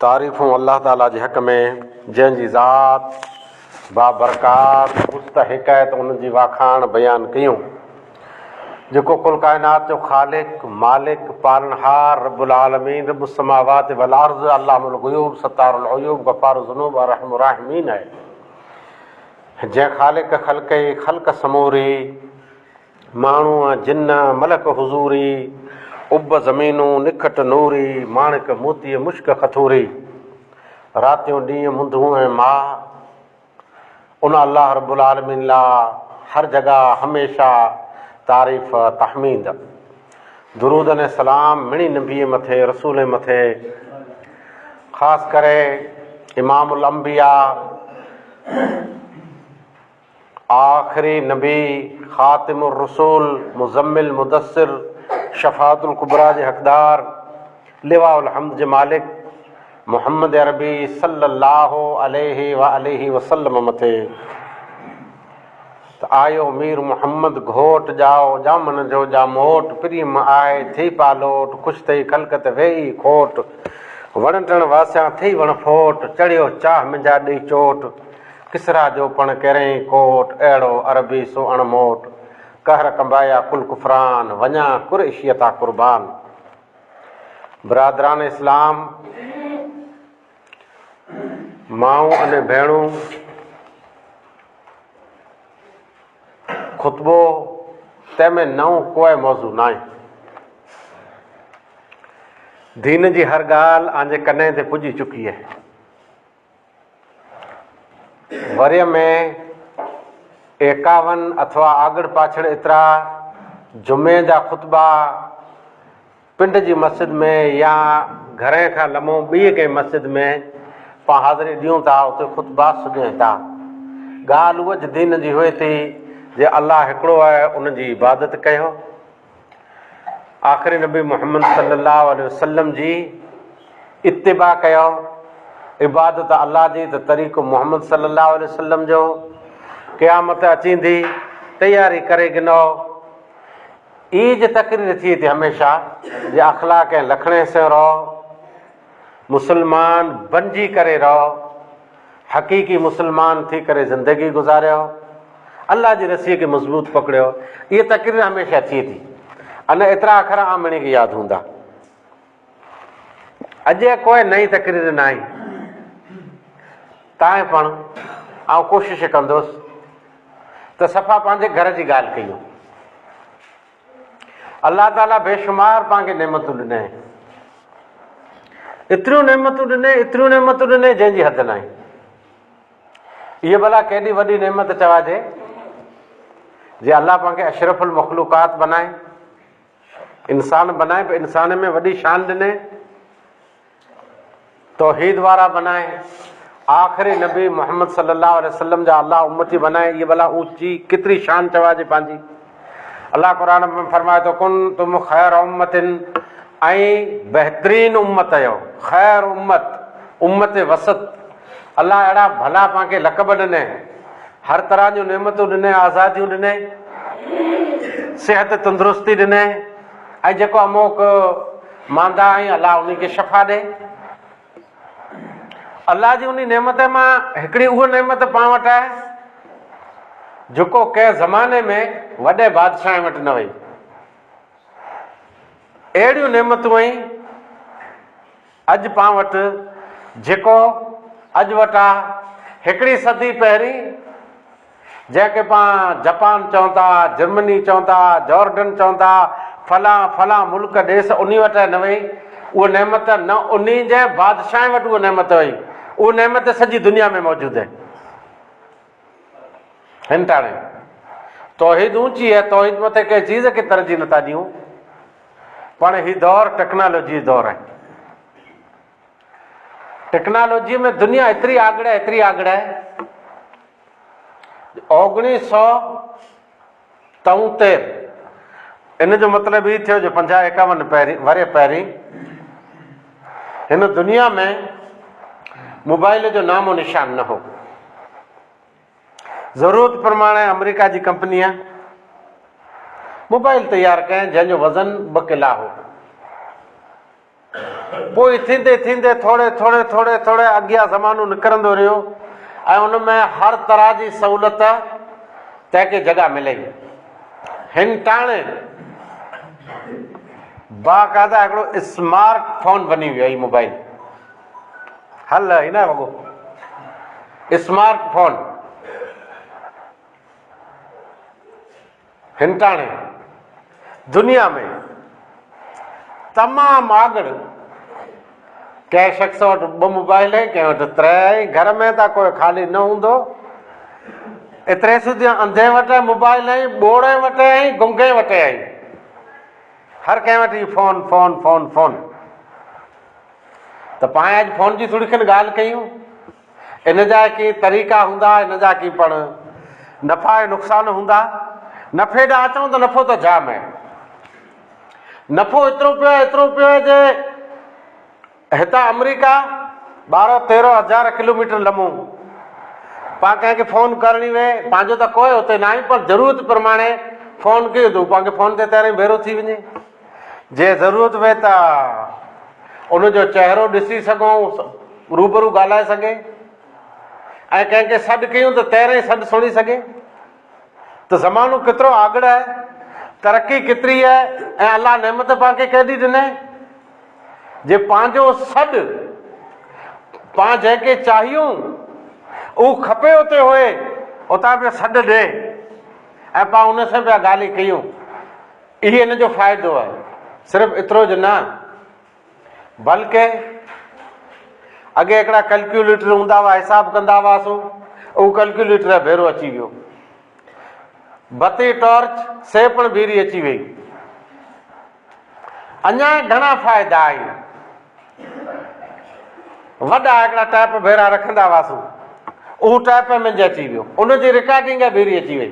तारीफ़ूं अल्लाह ताला जे हक़ में जंहिंजी ज़ात बाबरकात मुस्तहिक़ उन जी वाखाण बयानु कयूं, जेको कुल काइनात जो ख़ालिक मालिक पालनहार रब्बुल आलमीन रब्बुस समावात वल अर्ज़ अल्लाहुल ग़ुयूब सत्तारुल उयूब गफ़ारुज़ ज़ुनूब अर्हमुर राहिमीन आहे। जंहिं ख़ालिक ख़ल्क़े ख़ल्क़ समूरी माण्हू जिन मलक हुज़ूरी उब ज़मीनूं निखट नूरी माणिक मोती मुश्क खथूरी रातियूं ॾींहं मुंदूं ऐं मां उन अल्लाह रब्बुल आलमीन लाइ हर जॻह हमेशा तारीफ़ तहमीद दुरूद ने सलाम मिणी नबीअ मथे रसूल मथे ख़ासि करे इमामुल अंबिया आख़िरी नबी ख़ातिमुर रसूल मुज़म्मिल मुदस्सिर शफ़ाअतुल कुबरा जे हक़दार लिवाउल हम्द जे मालिक मुहम्मद अरबी सल्लल्लाहु अलैहि वसल्लम मथे त आयो मीर मुहम्मद घोट जाओ जामन जो जामोट प्रीम आए थी पालोट ख़ुशि थई खलकत वेई खोट वण टण वासियां थी वण फोट चढ़ियो चाह मुंहिंजा ॾेई चोट किसरा जो पण कहिड़े कोट अहिड़ो अरबी सो अणमोट कहर कंबाया कुल कुफरान वञा कुरैशियता कुर्बान। बिरादरान इस्लाम, माऊं अने भेणूं, खुतबो तंहिंमें नओं कोई मौज़ू न आहे। दीन जी हर ॻाल्हि आंजे कन्हे ते पुॼी चुकी आहे। वरीअ में 51 अथवा आगड़ पाछड़ एतिरा जुमे जा ख़ुतबा पिंड जी मस्जिद में या घर खां लम्हो ॿी कंहिं मस्जिद में पाण हाज़िरी ॾियूं था, उते ख़ुतबा सुञूं था। ॻाल्हि उहा दीन जी हुए थी जे अल्लाह हिकिड़ो आहे, उन जी इबादत कयो। आख़िरी नबी मुहम्मद सल्लल्लाहु अलैहि वसल्लम जी इत्तिबा कयो। इबादत अल्लाह जी त तरीक़ो मुहम्मद सल्लल्लाहु अलैहि वसल्लम जो। क़यामत अचींदी तयारी करे गिनो। ईज तकरीर थी थी हमेशा जे अख़लाक ऐं लखणे से रहो, मुसलमान बणिजी करे रहो, हक़ीक़ी मुसलमान थी करे ज़िंदगी गुज़ारियो, अल्लाह जी रसीअ खे मज़बूत पकड़ियो। इहे तकरीर हमेशा थिए थी। अने एतिरा अखर आमणी खे यादि हूंदा। अॼु कोई नई तकरीर न आई। तव्हां पण ऐं कोशिशि कंदुसि त सफ़ा पंहिंजे घर जी ॻाल्हि कयूं। अल्लाह ताला बेशुमार पाण खे नेमतूं ॾिनई, एतिरियूं नेमतूं ॾिनई जंहिंजी हद न आहे। इहा भला केॾी वॾी नेमत चवाइजे जे अल्लाह पाण खे अशरफुल मखलूकात बनाए, इंसान बनाए, इंसान में वॾी शान ॾिने, तौहीद वारा बनाए, आख़िरी नबी मुहम्मद सल्लल्लाहु अलैहि वसल्लम जा अल्लाह उम्मती बनाए। इहा भला ऊंची केतिरी शान चवाइजे पंहिंजी। अल्लाह क़ुरान में फरमाए थो कुन तुम ख़ैर उम्मतिन, ऐं बहितरीन उम्मत आहियो। ख़ैर उम्मत वसत। अल्लाह अहिड़ा भला पाण खे लक़ब ॾिने, हर तरह जूं नेमतूं ॾिने, आज़ादियूं ॾिने, सिहत तंदुरुस्ती ॾिने, ऐं जेको अमोक मांदा आहियूं अल्लाह उन खे शफ़ा ॾे। अल्लाह जी उन नेमत मां हिकिड़ी उहा नेमत पाण वटि आहे जेको कंहिं ज़माने में वॾे बादशाह वटि न वई। अहिड़ियूं नेमतूं आहिनि अॼु पाण वटि जेको अॼु वटि आहे। हिकिड़ी सदी पहिरीं जंहिंखे पाण जापान चऊं था, जर्मनी चऊं था, जॉर्डन चऊं था, फलां मुल्क देश उन वटि न वई। उहा नेमत न उन जे बादशाह वटि उहा नेमत वई। उहा नेमत सॼी दुनिया में मौजूदु आहे। हिन टाणे तौहीद ऊंची है, तौहीद मथे कंहिं चीज़ खे तरजीह नथा ॾियूं। पाण हीउ दौर टेक्नोलॉजी जो दौर आहे। टेक्नोलॉजी में दुनिया एतिरी आगड़ आहे। 1973 इन जो मतिलबु ई थियो जो 50-51 वरे पहिरीं हिन दुनिया में मोबाइल जो नामो निशान न हो। ज़रूरत प्रमाणे अमेरिका जी कंपनीअ मोबाइल तैयार कयईं जंहिंजो वज़न 2 किला हो। पोइ थींदे थींदे थोरे थोरे थोरे थोरे अॻियां ज़मानो निकिरंदो रहियो ऐं उन में हर तरह जी सहूलियत तंहिंखे जॻह मिले। हिन टाणे बाक़ाइदा हिकिड़ो स्मार्ट फोन बनी वियो आहे। मोबाइल हल ई न वॻो स्मार्ट फोन हिन टाणे दुनिया में तमामु आगड़। कंहिं शख़्स वटि 2 मोबाइल आहिनि, कंहिं वटि 3 आहिनि, घर में त कोई ख़ाली न हूंदो। एतिरे सूदी अंधे वटि मोबाइल आहिनि, ॿोड़े वटि आहिनि, गुंगे वटि आहिनि, हर कंहिं वटि फोन फोन फोन फोन। त पाण अॼु फोन जी थोरी खनि ॻाल्हि कयूं। इन जा की तरीक़ा हूंदा, इन जा की पण नफ़ा ऐं नुक़सान हूंदा। नफ़े ॾांहुं अचूं त नफ़ो त जाम आहे। नफ़ो एतिरो पियो आहे जे हितां अमेरिका 12-13 हज़ार किलोमीटर लम्हो पाण कंहिंखे फ़ोन करणी वे, पंहिंजो त कोई हुते न आहे, पर ज़रूरत प्रमाणे फ़ोन कयो त पाण खे फ़ोन ते तयारी भेरो थी वञे। जे ज़रूरत वे त उनजो चहिरो ॾिसी सघूं, रूबरू ॻाल्हाए सघे, ऐं कंहिंखे सॾु कयूं त तहिड़े सॾु सुणी सघे। त ज़मानो केतिरो आगड़ आहे, तरक़ी केतिरी आहे, ऐं अलाह नेमत पाण खे केॾी ॾिने जे पंहिंजो सॾु पाण जंहिंखे चाहियूं उहो खपे उते हुए, उतां पियो सॾु ॾे ऐं पाण उन सां पिया ॻाल्हि कयूं। इहो इन जो फ़ाइदो आहे। सिर्फ़ु एतिरो ज न, बल्कि अॻे हिकिड़ा कैलकुलेटर हूंदा हुआ, हिसाबु कंदा हुआसीं, उहो कैलकुलेटर भेरो अची वियो। बती टॉर्च से पण बीरी अची वई। अञा घणा फ़ाइदा आहिनि। वॾा हिकिड़ा टैप भेरा रखंदा हुआसीं, उहो टैप में अची वियो, उनजी रिकॉर्डिंग भेरी अची वई।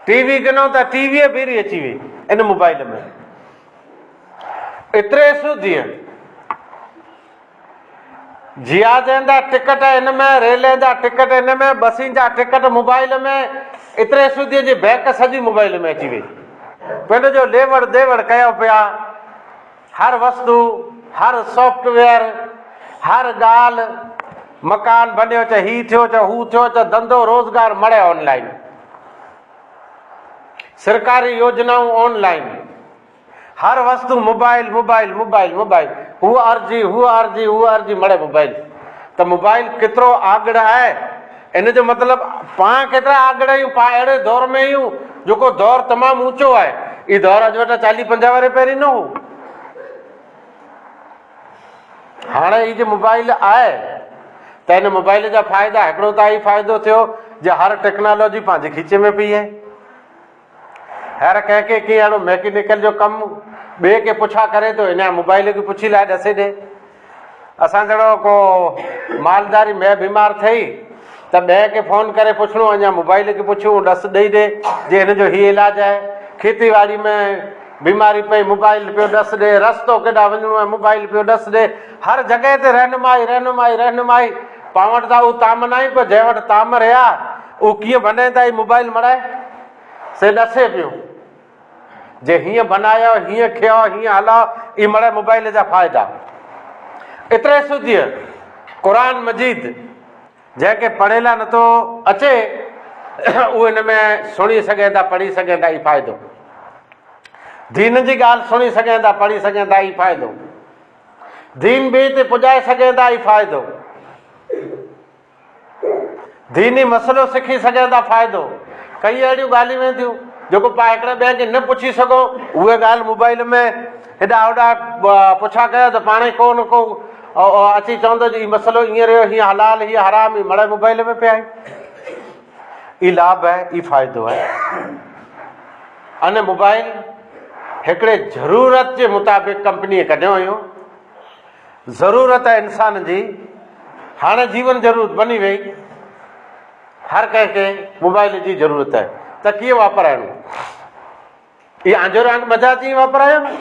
टीवी गिनो त टीवीअ भेरी अची वई इन मोबाइल में। एतिरे सूदीअ जिहाज़नि जा टिकट हिन में, रेल जा टिकट हिन में, बसियुनि जा टिकट मोबाइल में, एतिरे सूदीअ जी बैंक सॼी मोबाइल में अची वई। पिंड जो लेवड़ देवड़ कयो पिया, हर वस्तु, हर सॉफ्टवेयर, हर ॻाल्हि, मकान बनियो च ही थियो च हू थियो च, धंधो रोज़गार मड़े ऑनलाइन, सरकारी योजनाऊं ऑनलाइन, हर वस्तु मोबाइल मोबाइल मोबाइल मोबाइल, हू अर्जी मड़े मोबाइल। त मोबाइल केतिरो आगड़ आहे, इन जो मतिलबु पाण केतिरा आगड़ आहियूं। पाण अहिड़े दौर में आहियूं जेको दौर तमामु ऊचो आहे। ई दौर अॼु वटि 40-50 वरे पहिरीं न हो। हाणे ही जो मोबाइल आहे त हिन मोबाइल जा फ़ाइदा, हिकिड़ो त ई फ़ाइदो थियो जे हर टेक्नोलॉजी पंहिंजे खीचे में पई आहे। हर कंहिंखे कीअं अहिड़ो मैकेनिकल जो कमु ॿिए खे पुछा करे थो, हिन मोबाइल खे पुछी लाइ ॾसे ॾे। असां जहिड़ो को मालदारी में बीमार थई त ॿिए खे फ़ोन करे पुछणो, अञा मोबाइल खे पुछूं, ॾस ॾेई ॾे जे हिन जो हीउ इलाजु आहे। खेती बाड़ी में बीमारी पई, मोबाइल पियो ॾस ॾे। रस्तो केॾा वञिणो आहे, मोबाइल पियो ॾस ॾे। हर जॻह ते रहनुमाई रहनुमाई रहनुमाई। पाण वटि त उहो ताम न आहे, पर जंहिं वटि ताम रहिया उहो कीअं बने था, मोबाइल मड़ाए से ॾसे पियो जे हीअं बनायो, हीअं कयो, हीअं हलाओ। ई मड़े मोबाइल जा फ़ाइदा। एतिरे सूदीअ क़ुरान मजीद जंहिंखे पढ़ियल नथो अचे उहो हिन में सुणी सघे था, पढ़ी सघे था, ई फ़ाइदो। दीन जी ॻाल्हि सुणी सघे था, पढ़ी सघे था, ई फ़ाइदो। दीन ॿिए ते पुॼाए सघे था, ई फ़ाइदो। दीनी मसइलो सिखी सघे था, फ़ाइदो। कई अहिड़ियूं ॻाल्हियूं वेंदियूं जेको पाण हिकिड़े ॿिए खे न पुछी सघो, उहे ॻाल्हि मोबाइल में हेॾा होॾा पुछा कयो त पाण ई को न को अची चवंदो ई मसइलो ईअं रहियो, हीअं हलाल, हीअं हराम, ई मड़े मोबाइल में पिया आहिनि। ई लाभ आहे, ई फ़ाइदो आहे। अने मोबाइल हिकिड़े ज़रूरत जे मुताबिक़ कंपनीअ कढियो हुयो। ज़रूरत आहे इंसान जी, हाणे जीवन ज़रूरत बनी वई। हर कंहिंखे मोबाइल जी ज़रूरत आहे। त कीअं वापराइणो, इहा आंजो रंग मज़ाजी वापरायो न।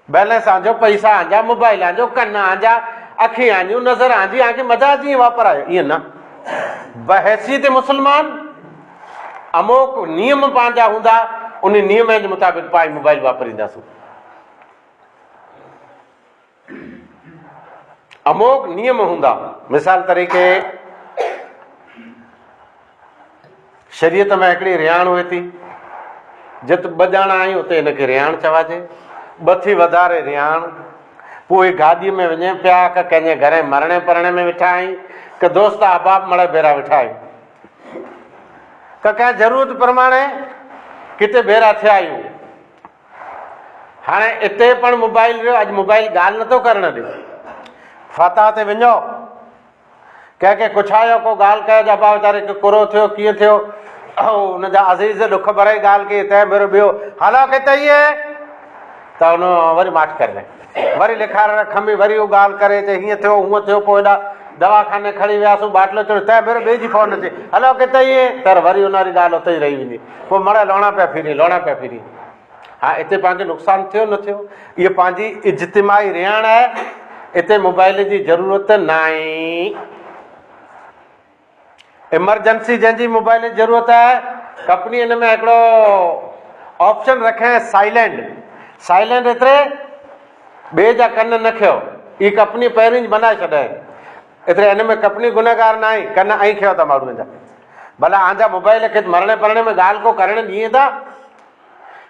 बैलेंस आंजो, पैसा आंजा, मोबाइल आंजो, कन आंजा, अखि आंजियूं, नज़र आंजी, आंखे मज़ाजी वापरायो, ईअं न। बहैसियत मुस्लमान अमोक नियम पंहिंजा हूंदा, उन नियम जे मुताबिक़ पाण मोबाइल वापरींदासीं। अमोघ नियम हूंदा। मिसाल तरीक़े शरीयत में हिकिड़ी रियाण हुए थी, जिते 2 ॼणा आहियूं उते हिनखे रियाण चवाजे। 2 थी वधारे रियाण। पोइ गाॾीअ में वञे पिया कि कंहिंजे घर मरणे परणे में वेठा आहियूं, कि दोस्त अहबाब मड़ भेरा वेठा आहियूं, कि कंहिं ज़रूरत प्रमाणे किथे भेरा थिया आहियूं। हाणे हिते पण मोबाइल जो, अॼु मोबाइल ॻाल्हि नथो करणु ॾे। फाता ते वञो, कंहिंखे कुछायो, को ॻाल्हि कयो, अबा वीचारे खे कुरो थियो, कीअं थियो, हुनजा अज़ीज़ ॾुख भरे ॻाल्हि कई, तंहिं भेरो ॿियो हलो किथे इहे, त हुन वरी माठ करे वरी लिखारण खमी, वरी उहो ॻाल्हि करे त हीअं थियो हूअं थियो, पोइ हेॾा दवाखाने खणी वियासीं, बाटलो चढ़ियो, तंहिं भेरो ॿिए जी फ़ोन अचे, हलो किथे इहे, त वरी हुन वारी ॻाल्हि उते ई रही वेंदी। पोइ मड़ लोणा पिया फिरी, लोणा पिया फिरी। हा, हिते पंहिंजो नुक़सानु थियो न थियो, इहा पंहिंजी इज्तिमाही रियाण आहे। हिते मोबाइल जी ज़रूरत न आहे। इमरजेंसी जंहिंजी मोबाइल जी ज़रूरत आहे, कंपनी हिन में हिकिड़ो ऑप्शन रखे साइलेंट। साइलेंट एतिरे ॿिए जा कन न खियो, ई कंपनी पहिरीं ई बनाए छॾे। एतिरे हिन में कंपनी गुनहगार न आहे, कन ऐं खियो था माण्हुनि जा। भला आंजा मोबाइल खे मरणे परणे में ॻाल्हि को करणु ॾींहं था।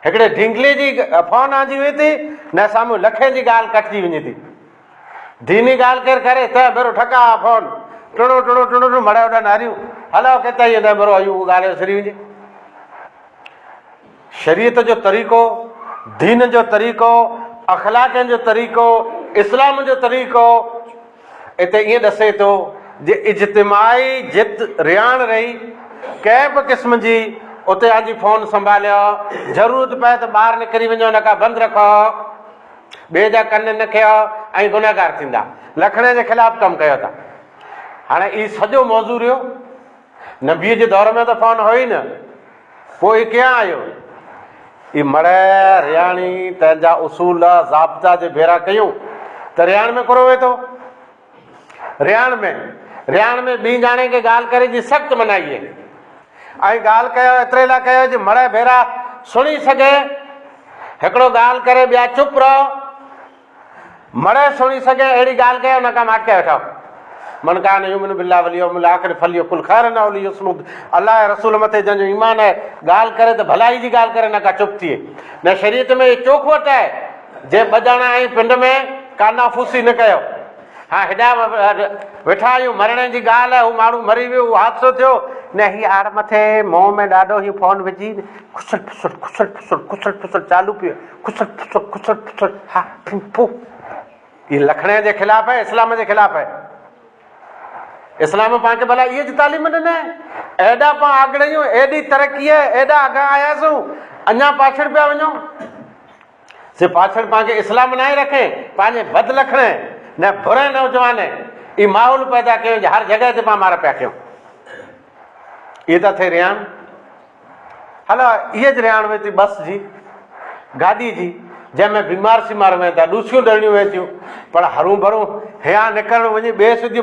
हिकिड़े ढिंगली जी फ़ोन आंदी हुई थी, न साम्हूं लखे जी ॻाल्हि कटिजी वञे थी। धीमी ॻाल्हि केरु करे, तंहिं भेरो ठका फ़ोन टुणो टुणो टुणो टुणो मड़े वॾा नारियूं, हलो किथे इहे, तंहिं भेरो इहो ॻाल्हि सिरी वञे। शरीयत जो तरीक़ो, दीन जो तरीक़ो, अख़लाक़नि जो तरीक़ो, इस्लाम जो तरीक़ो हिते ईअं ॾसे थो जे इज्तिमाही जित रियाण रही कंहिं बि क़िस्म जी। उते आजी फ़ोन संभालियो, ज़रूरत पए त ॿाहिरि निकिरी वञो, न का बंदि रखो, ॿिए जा कन न खियो ऐं गुनहगार थींदा, लखणे जे ख़िलाफ़ु कमु कयो था। हाणे इहो सॼो मौज़ू रहियो। नबीअ जे दौर में त फ़ोन हो ई न, पोइ कीअं आयो? ई मड़े रियाणी तंहिंजा उसूल ज़ाब्ता जे भेरा कयूं त रियाण में कुरो वेठो। रियाण में ॿी ॼाणे खे ॻाल्हि करे जी सख़्तु मनाई आहे। ऐं ॻाल्हि कयो एतिरे लाइ कयो जे मड़े भेरा सुणी सघे। हिकिड़ो ॻाल्हि करे ॿिया चुप रहो, मड़े सुणी सघे अहिड़ी ॻाल्हि कयो, न का माटके वेठो। मन कान युमिनु बिल्लाह वल यौमिल आखिर फलियो कुल खैरन औ लियुस्मुत। अल्लाह रसूल मथे जंहिंजो ईमान आहे, ॻाल्हि करे त भलाई जी ॻाल्हि करे, न का चुप थिए। न शरीयत में चोखवट आहे जे 2 ॼणा ऐं पिंड में कानाफूसी न कयो। हा, हेॾा वेठा आहियूं, मरणे जी ॻाल्हि आहे, हू माण्हू मरी वियो, हादसो थियो, न हीअ आड़ मथे मुंहं में ॾाढो हीअ फ़ोन विझी खुसर फुसर खुसर फुसर खुसर फुसर चालू पियो, खुसर फुसर खुसर फुसर, हा फू। हीअ लखणे जे ख़िलाफ़ु आहे, इस्लाम जे ख़िलाफ़ु आहे। इस्लाम पाण खे भला इहे जी तालीम ॾिने, एॾा पाण आगड़ियूं, एॾी तरक़ी आहे, एॾा अॻां आयासीं, अञा पाछड़ पिया वञूं। सिर्फ़ु पाछड़ पाण खे इस्लाम न रखे, पंहिंजे बद लखणे न बुरे नौजवान ई माहौल पैदा कयो, हर जॻह ते पाण मार पिया कयूं। इहे त थिए रियाण। हलो इहे ज रियाण वेठी बस जी, गाॾी जी, जंहिंमें बीमार सीमार वें था, ॾूसियूं ॾरणियूं वें थियूं, पर हरूं भरूं हियां निकिरणु वञी ॿिए सुधी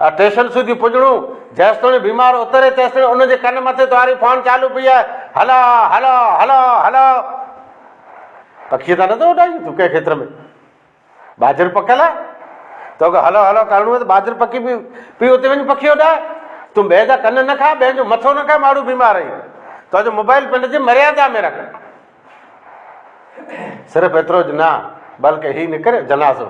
स्टेशन सुधी पुॼणूं, जेसिताईं बीमार उतरे तेसिताईं उनजे कन मथे तुम्हारी फ़ोन चालू पई आहे, हलो हलो हलो हलो। पखीअ त नथो उॾाई तूं कंहिं खेत्र में, बाजर पकियल आहे, तोखे हलो हलो करिणो आहे त बाजर पकी पी उते वञी पखी उॾाए। तूं ॿिए जा कन न खा, ॿिए जो मथो न खा, माण्हू बीमार आई, तुंहिंजो मोबाइल पिंड जी मर्यादा में रख। सिर्फ़ु एतिरो ज न, बल्कि हीउ निकिरे जनाज़ो,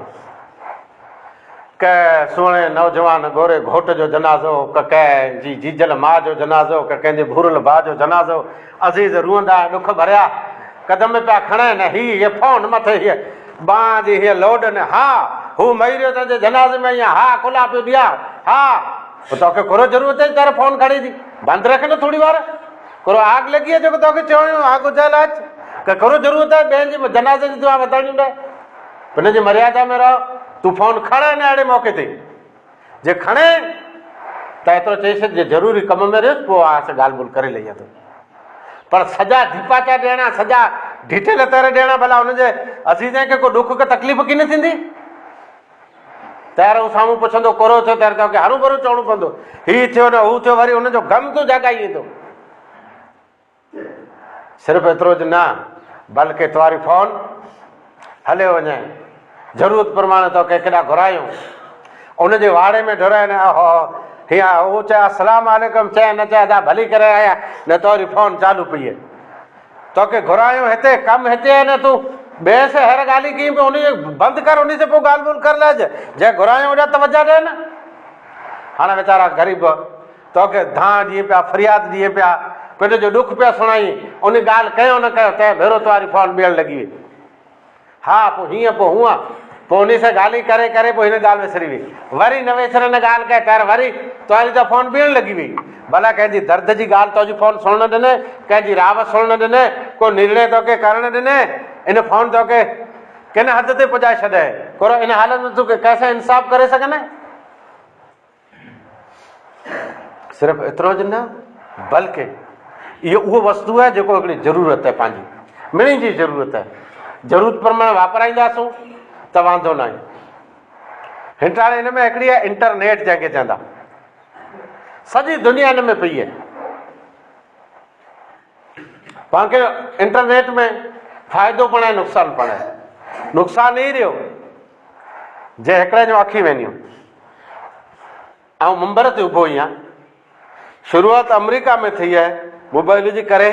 कंहिं सुहिणे नौजवान गोरे घोट जो जनाज़ो, कंहिंजी जीजल माउ जो जनाज़ो, कंहिंजे भूरल भाउ जो जनाज़ो, अज़ीज़ रूअंदा ॾुख भरिया कदम पिया खणनि, हीअ फ़ोन मथे हीअ बांह जी हीअ लोड न, हा हू मरी वियो तुंहिंजे जनाज़े में, ईअं हा खुला पियो ॾिया, हा तोखे कुरो ज़रूरत आहे तारे फ़ोन खणी थी, बंदि रख न थोरी वार, कुरो आग लॻी आहे जेको तोखे चवणो आग उजाल अच, की कुरो ज़रूरत आहे ॿियनि जे जनाज़े जी दुआ वधणी न, हुन जी मर्यादा में रहो। तूं फ़ोन खणे न अहिड़े मौक़े ते, जे खणे त एतिरो चई छॾ ज़रूरी कम में रहियुसि, पोइ असां ॻाल्हि ॿोल्हि करे लही वेंदो। पर सॼा दीपाचा ॾियणा, सॼा डिटेल तर ॾियणा, भला हुनजे अज़ीज़ खे को ॾुख का तकलीफ़ कीन थींदी? तयार हू साम्हूं पुछंदो कोरो थियो तयार तोखे हरू भरू चवणो पवंदो, हीउ थियो न हू थियो, वरी हुनजो गम तूं जॻाई ईंदो। सिर्फ़ु एतिरो ज न, बल्कि तुम्हारी फ़ोन हले वञे, ज़रूरत प्रमाणे तोखे केॾा घुरायूं, उनजे वाड़े में ढुराइनि हीअं उहो चए अस्सलाम वालेकुम चए न चए अदा भली करे आया न तो वरी फोन चालू पई आहे तोखे घुरायूं हिते कमु हिते आहे न तूं ॿिए से हर ॻाल्हि कई पियो उन बंदि कर उन से पोइ ॻाल्हि ॿोल्हि कर लाइ जंहिं घुरायूं ओॾा तवजा ॾे न हाणे वीचारा ग़रीब तोखे धां ॾिए पिया फरियाद ॾिए पिया पंहिंजो जो ॾुख पिया सुणाई उन ॻाल्हि कयो न कयो तंहिं भेरो तुम्हारी फोन ॿियणु लॻी वई हा पोइ हीअं पोइ हूअं पोइ उन सां ॻाल्हि करे करे पोइ हिन ॻाल्हि विसरी वई वरी न विसर न ॻाल्हि कए तर वरी तुम्हारी त फोन ॿियणु लॻी वई भला कंहिंजी दर्द जी ॻाल्हि तुंहिंजी फोन सुणणु ॾिने कंहिंजी राव सुणणु ॾिने को निर्णय तोखे करणु ॾिने इन फोन तोखे किन हद ते पुॼाए छॾे कोरो इन हालत में तूं कंहिंसां इंसाफ़ करे सघंदे सिर्फ़ु एतिरो ज न बल्कि इहो उहो वस्तू आहे जेको हिकिड़ी ज़रूरत आहे पंहिंजी मिणी जी ज़रूरत आहे ज़रूरत प्रमाणे वापराईंदासूं त वांदो न आहे हिन हाणे हिन में हिकिड़ी आहे इंटरनेट जंहिंखे चवंदा सॼी दुनिया हिन में पई आहे पाण खे इंटरनेट में फ़ाइदो पण आहे नुक़सानु पण आहे नुक़सानु ई रहियो जे हिकिड़े जूं अखियूं वेंदियूं ऐं मुंबर ते उभो ई आहे शुरूआत अमेरिका में थी आहे मोबाइल जे करे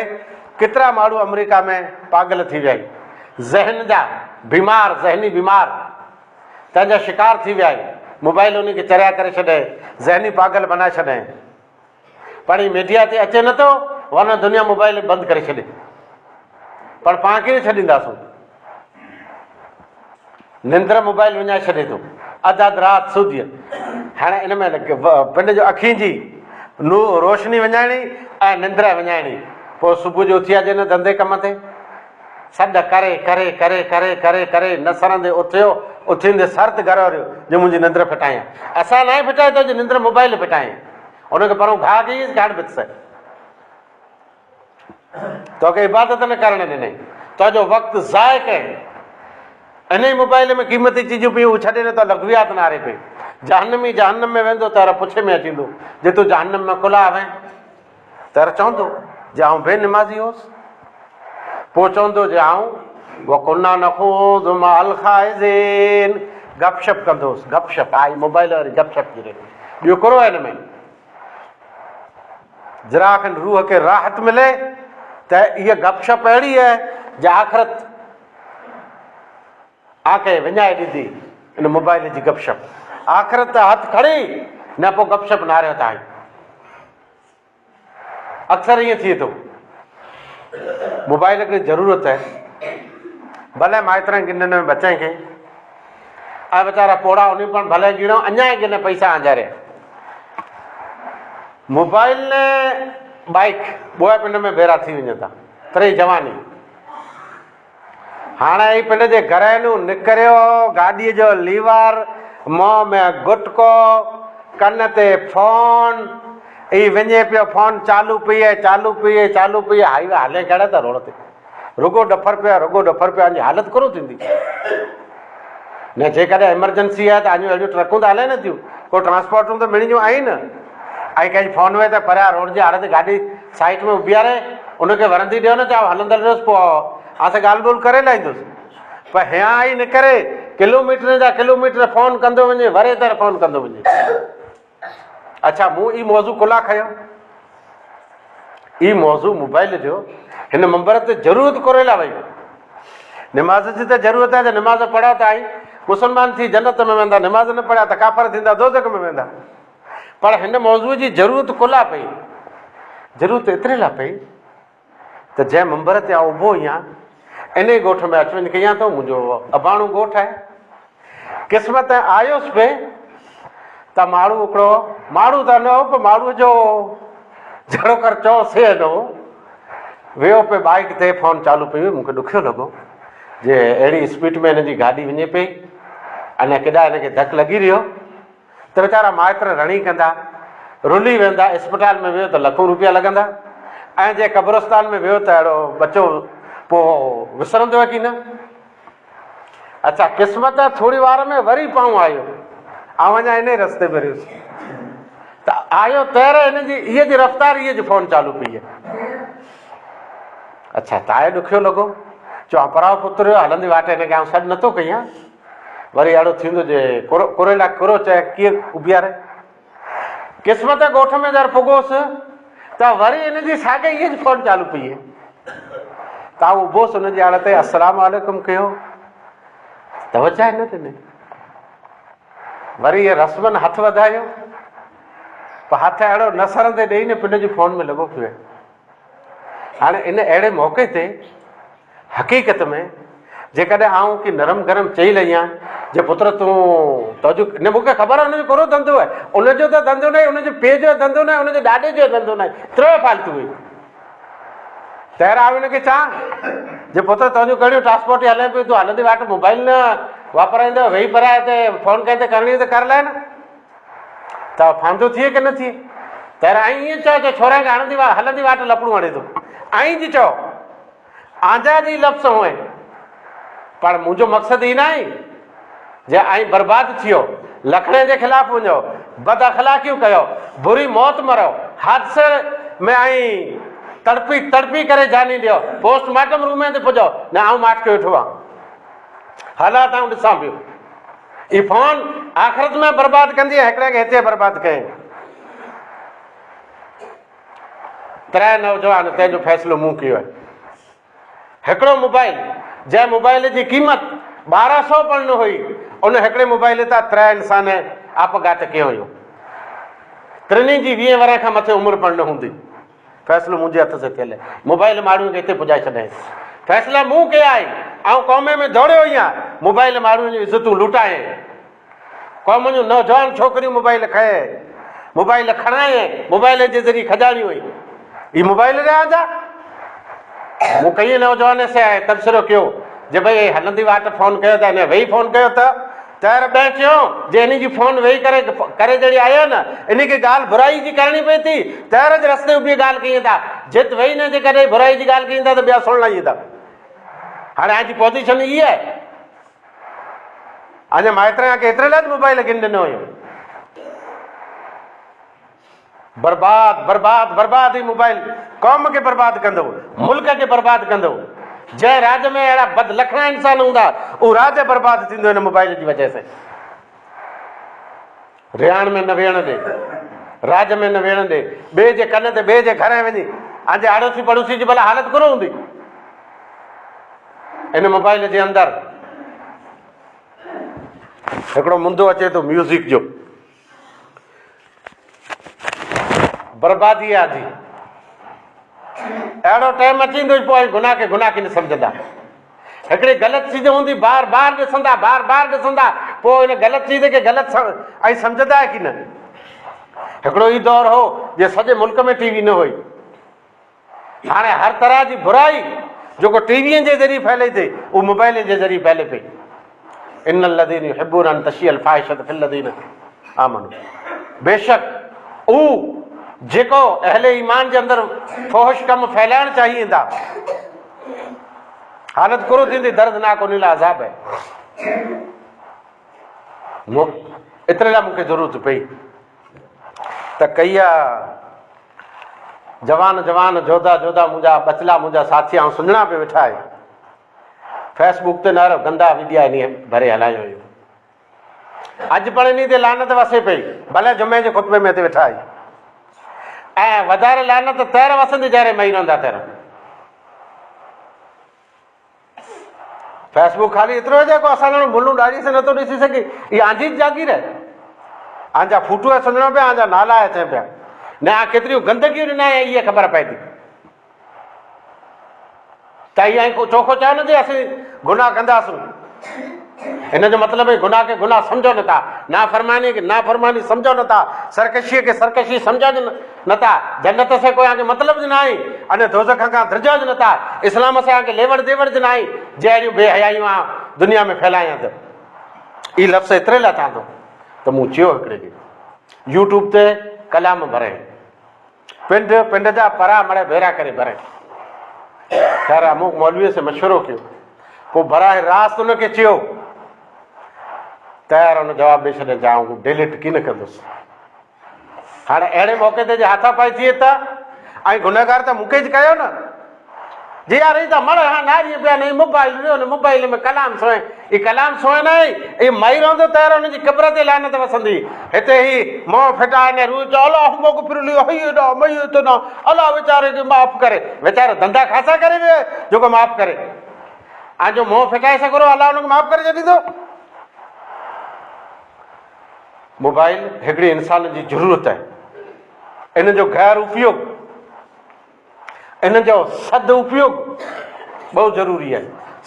केतिरा माण्हू अमेरिका में पागल थी विया आहिनि ज़हन जा बीमार ज़हनी बीमार तंहिंजा शिकार थी विया आहिनि मोबाइल उन खे चरिया करे छॾे ज़हनी पागल बनाए छॾे पाण मीडिया ते अचे नथो वरना दुनिया मोबाइल बंदि करे छॾे पर पाण खे छॾींदासूं निंद्र मोबाइल विञाए छॾे थो अधु अधु राति सूदी हाणे इन में पिंड जो अखियुनि जी रोशनी विञाइणी ऐं निंद्र विञाइणी पोइ सुबुह जो उथी अचे न धंधे कम ते सॾु करे करे करे करे करे करे न सरंदे उथियो उथींदे सर्त घर वरियो जो मुंहिंजी निंद्र फिटायां असां न फिटाए तुंहिंजी निंद्र मोबाइल फिटाए उनखे पहिरों घाह कई काढ बित्स तोखे इबादत न करणु ॾिनई तुंहिंजो वक़्तु ज़ाय कई इन ई मोबाइल में क़ीमती चीजूं पियूं छॾे न त लॻवियात नारे पई जहन्नमी जहन्नम में वेंदो त पुछे में अचींदो जे तूं जहन्नम में खुला आवें त चवंदो जे आउं बेनिमाज़ी हुउसि पोइ चवंदो जे आउं वकुन्ना नख़ूज़ मअल ख़ाइज़ीन गपशप कंदो हुउसि गपशप आई मोबाइल वारी गपशप जी ॿियो करो आहे हिन में जरा खनि रूह खे राहत मिले त इहा गपशप अहिड़ी आहे जे आख़िरत आके विञाए ॾींदी इन मोबाइल जी गपशप आख़िरत हथु खणी न पोइ गपशप नारियो था अक्सर ईअं थिए थो मोबाइल हिकिड़ी ज़रूरत आहे भले माइतरनि गिननि में बचनि खे ऐं वीचारा पोड़ा उन पण भले गिणो अञा ई गिन पैसा आंजारिया मोबाइल ने बाइक ॿोए पिंड में भेरा थी वञनि था टे जवानी हाणे ई पिंड जे घरेलू निकिरियो गाॾीअ जो लीवर मुंहं में गुटको कन ते फोन ई वञे पियो फोन चालू पई आहे चालू पई आहे चालू पई आहे हाईवे हले कहिड़ा त रोड ते रुगो डफर पिया रुगो डफर पिया जी हालत करो थींदी न जेकॾहिं एमरजेंसी आहे त अॼु अहिड़ियूं ट्रकूं त हले न थियूं को ट्रांसपोर्टूं त मिलंदियूं आहिनि ऐं कंहिंजी फोन में त परियां रोड जे हालत गाॾी साइड में बीहारे उनखे वरंदी ॾियो न चाहे हलंदड़ रहियोसि पोइ असां ॻाल्हि ॿोल्हि करे लाहींदुसि पर हीअं ई निकिरे किलोमीटर जा किलोमीटर फोन कंदो वञे वरे तर फोन कंदो वञे अच्छा मूं ई मौज़ू खुला खयो ई मौज़ू मोबाइल जो हिन मंबर ते ज़रूरत कोरेला वई निमाज़ जी त ज़रूरत आहे त निमाज़ पढ़िया त आई मुस्लमान थी जन्नत में वेंदा निमाज़ न पढ़िया त काफ़र थींदा दोज़ख में वेंदा पर हिन मौज़ूअ जी ज़रूरत खुला पई ज़रूरत एतिरे लाइ पई त जंहिं मंबर ते आउं उभो ई आहियां इन ई ॻोठ में अच वञ कयां थो मुंहिंजो अबाणो ॻोठ आहे क़िस्मत आयोसि पे त माण्हू हिकिड़ो माण्हू त न हो पर माण्हूअ जो जहिड़ो कर चओ से न हो वियो पे बाइक ते फोन चालू पई हुई मूंखे ॾुखियो लॻो जे अहिड़ी स्पीड में हिन जी गाॾी वञे पई अञा केॾा हिनखे धकु लॻी रहियो त वीचारा माइट रणी कंदा रुली वेंदा अस्पताल में वियो त लखूं रुपया लॻंदा ऐं जे क़ब्रस्तान में वियो त अहिड़ो बचो पोइ विसरंदो आहे की न अच्छा क़िस्मत थोरी वार में वरी पाऊं आयो ऐं अञा इन रस्ते में रहियुसि त आयो तैर हिन जी इहा जी रफ़्तार इहा जी फोन चालू पई आहे अच्छा तव्हांखे ॾुखियो लॻो चओ पराओ पुत्र हलंदी वाटे हिनखे आउं सॾु नथो कयां वरी अहिड़ो थींदो जे कुरेला कुरो चए कीअं उबियारे क़िस्मत ॻोठ में जर पुॻोसि त वरी इन जी साॻे इहा फ़ोन चालू पई आहे तव्हां उभोसि हुनजी हालत ते अस्सलाम वालेकुम कयो तवजा न ॾिने वरी इहे रस्मनि हथु वधायो पर हथु अहिड़ो न सरंदे ॾेई न पिन जी फ़ोन में लॻो पियो आहे हाणे इन अहिड़े मौक़े ते हक़ीक़त में जेकॾहिं आऊं की नरम गरम चई रही आहियां जे पुत्र तूं तुंहिंजो न मूंखे ख़बर आहे हुनजो कहिड़ो धंधो आहे उनजो त धंधो न आहे हुनजे पीउ जो धंधो न आहे हुनजे ॾाॾे जो धंधो न आहे टियों फालतू हुई तहिड़ा हुनखे चवां जे पुत्र तुंहिंजो कहिड़ियूं ट्रांसपोर्ट हले पई तूं हलंदी वाट मोबाइल न वापराईंदो वेही पराए ते फ़ोन कई त करणी त कर लाइ न त फांदो थिए की न थिए तहिड़ा ऐं ईअं चओ जो छोरा खे हलंदी वाट लपड़ूं हणे थो ऐं जी चओ आज़ाद जी लफ़्ज़ हुए पर मुंहिंजो मक़सदु ई न आहे जे ऐं बर्बादु थियो लखणे जे ख़िलाफ़ु वञो बद अख़लाक़ियूं कयो बुरी मौत मरो हादसे में ऐं तड़पी करे जानी ॾियो पोस्टमार्टम रूम ते पुॼो न आऊं माठ खे वेठो आहियां हालात आऊं ॾिसां पियो ही फ़ोन आख़िरत में बर्बादु कंदी आहे हिकिड़े खे हिते बर्बादु कयईं 3 नौजवान तंहिंजो फ़ैसिलो मूं कयो आहे हिकिड़ो मोबाइल जंहिं मोबाइल जी क़ीमत 1200 पण न हुई उन हिकिड़े मोबाइल तां 3 इंसान आपघात कयो हुयो टिनी जी 20 वरह खां मथे उमिरि पण न हूंदी फ़ैसिलो मुंहिंजे हथ से थियल आहे मोबाइल माण्हुनि खे हिते पुॼाए छॾियईं फ़ैसिला मूं कया आहिनि ऐं क़ौम में दौड़ियो ई आहियां मोबाइल माण्हुनि जी इज़तूं लुटाए क़ौम जूं नौजवान छोकिरियूं मोबाइल खए मोबाइल खणाए मोबाइल जे ज़रिए खजाणी हुई ही मोबाइल रहिया जा मूं कई नौजवान से तबसरो कयो जे भई हलंदी वाट फ़ोन कयो त हिन वेही फ़ोन कयो त तैर ॿ चयो जे हिन जी फ़ोन वेही करे जहिड़ी आयो न इन खे ॻाल्हि बुराई जी करणी पई थी तैर जे रस्ते ॿी ॻाल्हि कई था जित वेही न जे कॾहिं बुराई जी ॻाल्हि कई था त ॿिया सुणण ईंदा हाणे अॼु पोज़ीशन इहा आहे अञा माइट खे एतिरे लाइ मोबाइल गिन ॾिनो हुयो बर्बाद ही मोबाइल क़ौम खे बर्बाद कंदो मुल्क खे बर्बाद कंदो जंहिं राज में अहिड़ा बद लखणा इंसान हूंदा उहो राज बर्बाद थींदो हिन मोबाइल जी वजह से रिहाण में न वेहण ॾे राज में न वेहण ॾे ॿिए जे कन ते ॿिए जे घर वञी अॼु आड़ोसी पड़ोसी जी भला हालत कोन हूंदी इन मोबाइल जे अंदरि हिकिड़ो मुंदो अचे थो म्यूज़िक जो बर्बादी आहे जी अहिड़ो टाइम अची वेंदो पोइ गुनाह खे न सम्झंदा हिकिड़ी ग़लति चीज हूंदी बार बार ॾिसंदा पोइ हिन ग़लति चीज खे ग़लति ऐं सम्झंदा आहे की न हिकिड़ो ई दौर हो जे सॼे मुल्क में टीवी न हुई हाणे हर तरह जी बुराई जेको टीवीअ जे ज़रिए फैले थी उहो मोबाइल जे ज़रिए फैले पई इन लदीन युहिब्बून अन तशियल फाहिशत फिल लदीन आमनू बेशक उहो जेको अहले ईमान जे अंदरि फ़ोहिश कम फैलाइण चाहींदा हालत कुरो थींदी दर्दनाक उन लाइ अज़ाब आहे एतिरे लाइ मूंखे ज़रूरत पई त कई जवान जोधा मुंहिंजा बचला मुंहिंजा साथी ऐं सुञणा पे वेठा आहिनि फेसबुक ते न गंदा वीडिया इन भरे हलायो हुयो अॼु पण इन ते लानत वसे पई भले जुमे जे खुतबे में ते वेठा आहियूं ऐं वधारे लानत तैर वसंदी जहिड़े मही रहंदा तैर फेसबुक खाली एतिरो आहे जेको असां ॼणो मुलूं ॾाढी से नथो ॾिसी सघे इहा आंजी जागीर आहे आंजा फोटू सुञणो पिया आंजा नाला अचनि पिया न केतिरियूं गंदगियूं ॾिना इहा ख़बर पए थी त इहा चोखो चयो न थी असीं गुनाह कंदासीं हिन जो मतिलबु गुनाह खे गुनाह सम्झो नथा नाफ़रमानी खे नाफ़रमानी सम्झो नथा सरकशीअ खे सरकशी सम्झो नथा जन्नत से कोई आगे मतिलबु न आहे अने दोज़ख खां धृजो नथा इस्लाम से आगे लेवड़ देवड़ न आहे जहिड़ियूं बेहयायूं दुनिया में फैलायां त ई लफ़्ज़ एतिरे लाइ चवां थो त मूं चयो हिकिड़े खे यूट्यूब ते कलाम भरे पिंड जा परा मड़े भेरा करे भरे ख़ैर अमुक मौलवीअ से मशवरो कयो पोइ बराए रास्त उनखे चयो तयार हुन जवाब ॾेई छॾे जाऊं डिलीट की न कंदुसि हाणे अहिड़े मौक़े ते जे हाथापाई थिए त ऐं गुनहगार त मूंखे ज कयो न जी यार ये तो मर हाँ नारी पे नहीं मोबाइल में कलाम सोए ये कलाम सोए नहीं ये मई रोंदो तेरो उन जी कब्र ते लानत वसंदी हिते ही मोह फिटा ने रू अल्लाह मोग फिरली हई ना मई तो ना अल्लाह बेचारे के माफ करे बेचारो धंधा खासा करे वे जो को माफ करे आ जो मोह फिटाए सगरो अल्लाह उन माफ करे जदी तो मोबाइल हिकड़ी इंसान जी जरूरत है इन जो गैर उपयोग इन जो सद उपयोग बहुत जरूरी है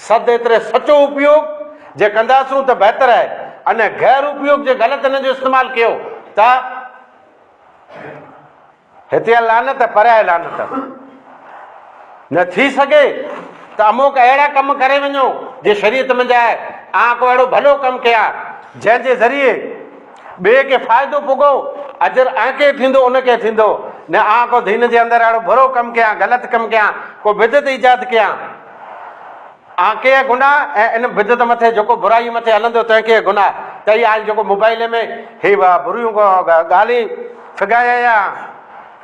सद एतरे सचो उपयोग जे कंदासूं तो बेहतर है अने गैर उपयोग जे गलत इन जो इस्तेमाल कियो ता हिते लानत परे लानत न थी सके तो अमुक अहिड़ा कम करे वञो जे शरीयत में जाए आ को अहिड़ो भलो कम कया जंहिंजे ज़रिए ॿिए खे फ़ाइदो पुगो अजर आके थींदो उनखे थींदो न आ को दीन जे अंदरि अहिड़ो बुरो कमु कयां ग़लति कमु कयां को बिदत ईजाद कयां आके गुनाह ऐं इन बिदत मथे जेको बुराई मथे हलंदो तंहिंखे गुनाह त इहा जेको मोबाइल में ही बुरियूं ॻाल्हि फिगाया या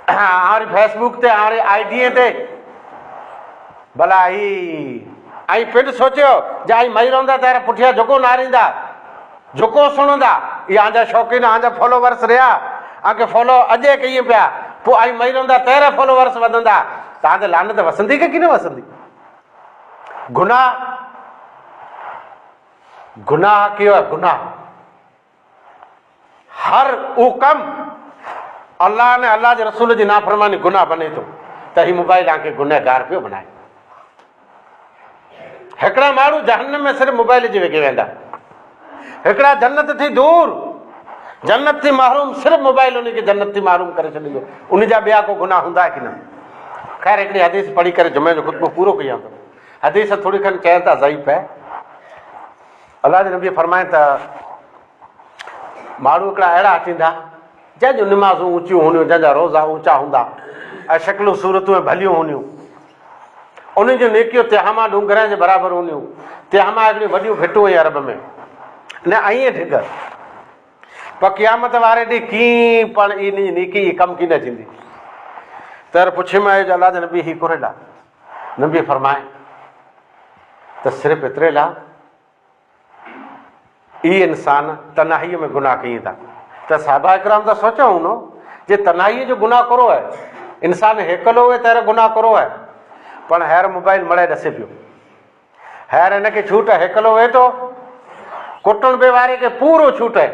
हाणे फेसबुक ते हाणे आईडीअ ते भला ही आई पिंड सोचियो जे आई मई रहंदा त पुठियां जेको नारींदा जेको सुणंदा इहा आजा शौक़ीन आजा फॉलोवर्स रहिया आके फॉलो अॼु कई पिया पोइ आई मई रहंदा तेरे फॉलोवर्स वधंदा तव्हां ते लानत वसंदी की न वसंदी गुनाह गुनाह कयो आहे गुनाह हर उहो कम अल्लाह ने अल्लाह जे रसूल जी नाफ़रमानी गुनाह बने थो त ही मोबाइल तव्हांखे गुनहगार पियो बनाए हिकिड़ा माण्हू जहन्नम में सिर्फ़ु मोबाइल जे वेगे वेंदा हिकिड़ा जन्नत थी दूर जन्नत थी महरूम सिर्फ़ु मोबाइल उनखे जन्नत थी महरूम करे छॾींदो उनजा ॿिया को गुनाह हूंदा की न ख़ैर हिकिड़ी हदीस पढ़ी करे जुमे जो ख़ुतबो पूरो कयां थो हदीस थोड़ी खनि चइनि था ज़ईफ़ है अल्लाह जे नबी फरमाए त माण्हू हिकिड़ा अहिड़ा थींदा जंहिंजूं निमाज़ूं ऊचियूं हूंदियूं जंहिंजा रोज़ा ऊचा हूंदा ऐं शक्लूं सूरतूं ऐं भलियूं हूंदियूं उन्हनि जूं नेकियूं तिहामा डूंगर जे बराबरि हूंदियूं तिहामा हिकिड़ियूं वॾियूं भिटूं हुयूं अरब में न आई ढिग पर क़यामत वारे ॾींहुं कीअं पण इन जी नेकी कमु की न थींदी तर पुछियोमांइ अल्लाह जे नबी ही कुरेला नबी फरमाए त सिर्फ़ु एतिरे लाइ ई इंसान तनाहीअ में गुनाह कई था त साहबा इकराम त सोचो हूंदो जे तनाहीअ जो गुनाह करो आहे इंसान हेकलो हुए त गुनाह करो आहे पण हैर मोबाइल मड़े ॾसे पियो हैर हिनखे छूट आहे हेकलो हुए थो कुटण बे वारे के पूरो छूट है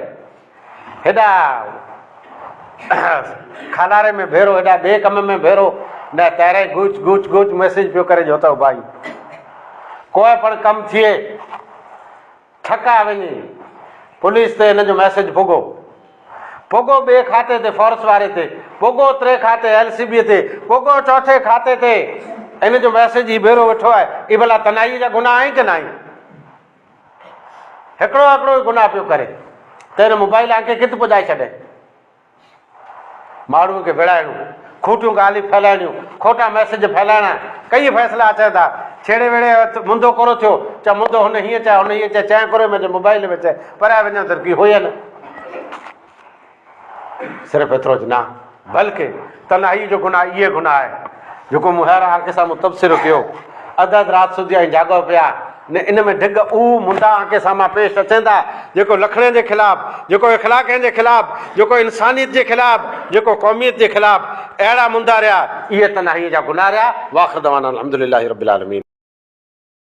हेॾा खालारे में भेरो हेॾा ॿिए कम में भेरो न तेरे गुच गुच गुच मैसेज पियो करे जो अथव भाई कोई पण कमु थिए थका वञे पुलिस ते हिन जो मैसेज पुगो पुगो ॿिए खाते ते फोर्स वारे ते पुगो टे खाते एलसीबी ते पुगो चौथे खाते ते इन जो मैसेज ही भेरो वेठो आहे ई भला तनाई जा गुनाह आहिनि की न आहिनि हिकिड़ो हिकिड़ो गुनाह पियो करे त हिन मोबाइल आंखे किथे पुॼाए छॾे माण्हूअ खे विड़ाइणो खूटियूं ॻाल्हियूं फैलाइणियूं खोटा मैसेज फैलाइणा कई फ़ैसिला अचनि था छेड़े वेड़े मुंदो कोरो थियो चा मुंदो हुन हीअं चए हुन हीअं चए चए करे मुंहिंजे मोबाइल में चए पराए वञा त की हुई न सिर्फ़ु एतिरो ज न बल्कि तनाही जो गुनाह इहे गुनाह आहे जेको मूं हींअर आंखे सां मूं तबसिरो कयो अधु अधु राति सुधी ऐं जाॻो पिया न इन में ढिग उहो मुंदा आंखे साम्हूं पेश अचनि था जेको लखणे जे ख़िलाफ़ु जेको इख़लाक़ जे ख़िलाफ़ु जेको इंसानियत जे ख़िलाफ़ु जेको क़ौमियत जे ख़िलाफ़ु अहिड़ा मुंदा रहिया इहे तनाहीअ जा गुनाह रहिया वाख़िर दवाना अल्हम्दुलिल्लाहि रब्बिल आलमीन।